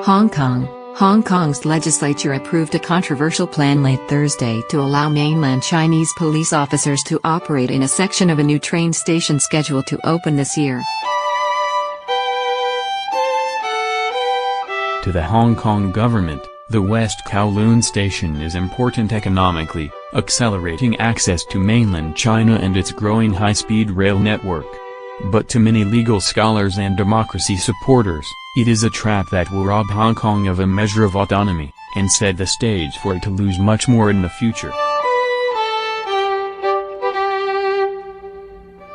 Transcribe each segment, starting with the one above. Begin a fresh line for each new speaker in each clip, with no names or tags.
Hong Kong. Hong Kong's legislature approved a controversial plan late Thursday to allow mainland Chinese police officers to operate in a section of a new train station scheduled to open this year.
To the Hong Kong government, the West Kowloon station is important economically, accelerating access to mainland China and its growing high-speed rail network. But to many legal scholars and democracy supporters, it is a trap that will rob Hong Kong of a measure of autonomy, and set the stage for it to lose much more in the future.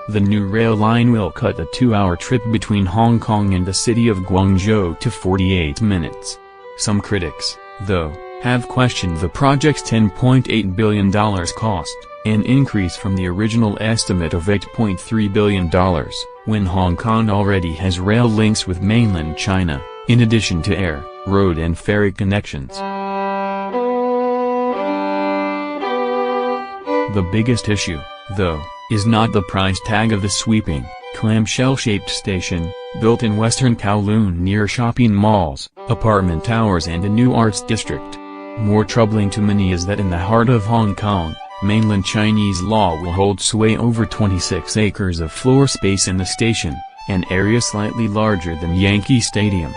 The new rail line will cut the 2-hour trip between Hong Kong and the city of Guangzhou to 48 minutes. Some critics, though, have questioned the project's $10.8 billion cost, an increase from the original estimate of $8.3 billion, when Hong Kong already has rail links with mainland China, in addition to air, road and ferry connections. The biggest issue, though, is not the price tag of the sweeping, clamshell-shaped station, built in western Kowloon near shopping malls, apartment towers and a new arts district. More troubling to many is that in the heart of Hong Kong, mainland Chinese law will hold sway over 26 acres of floor space in the station, an area slightly larger than Yankee Stadium.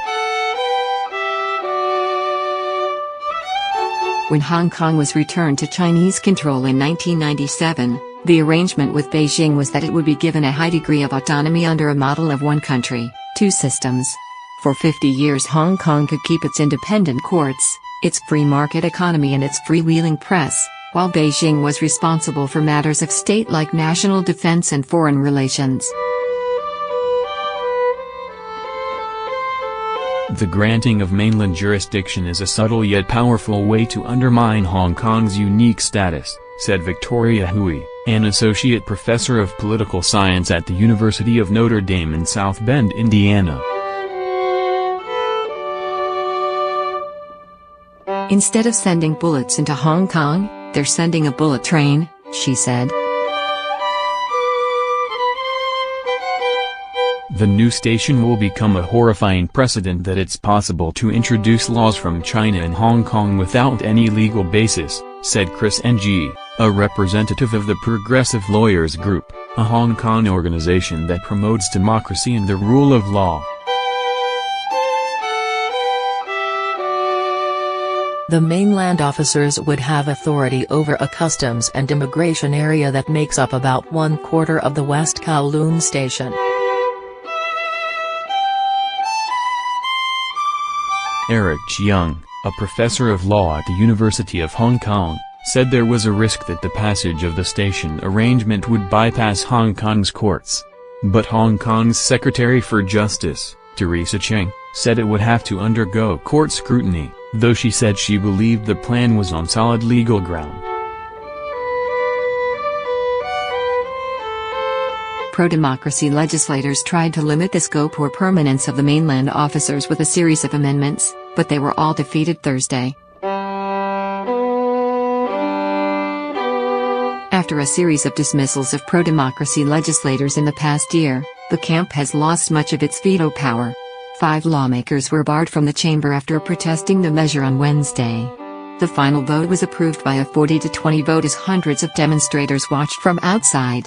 When Hong Kong was returned to Chinese control in 1997, the arrangement with Beijing was that it would be given a high degree of autonomy under a model of one country, two systems. For 50 years Hong Kong could keep its independent courts, its free market economy and its freewheeling press, while Beijing was responsible for matters of state like national defense and foreign relations.
The granting of mainland jurisdiction is a subtle yet powerful way to undermine Hong Kong's unique status, said Victoria Hui, an associate professor of political science at the University of Notre Dame in South Bend, Indiana.
Instead of sending bullets into Hong Kong, they're sending a bullet train, she said.
The new station will become a horrifying precedent that it's possible to introduce laws from China in Hong Kong without any legal basis, said Chris Ng, a representative of the Progressive Lawyers Group, a Hong Kong organization that promotes democracy and the rule of law.
The mainland officers would have authority over a customs and immigration area that makes up about 1/4 of the West Kowloon station.
Eric Cheung, a professor of law at the University of Hong Kong, said there was a risk that the passage of the station arrangement would bypass Hong Kong's courts. But Hong Kong's Secretary for Justice, Teresa Cheng, said it would have to undergo court scrutiny, though she said she believed the plan was on solid legal ground.
Pro-democracy legislators tried to limit the scope or permanence of the mainland officers with a series of amendments, but they were all defeated Thursday. After a series of dismissals of pro-democracy legislators in the past year, the camp has lost much of its veto power. 5 lawmakers were barred from the chamber after protesting the measure on Wednesday. The final vote was approved by a 40-20 vote as hundreds of demonstrators watched from outside.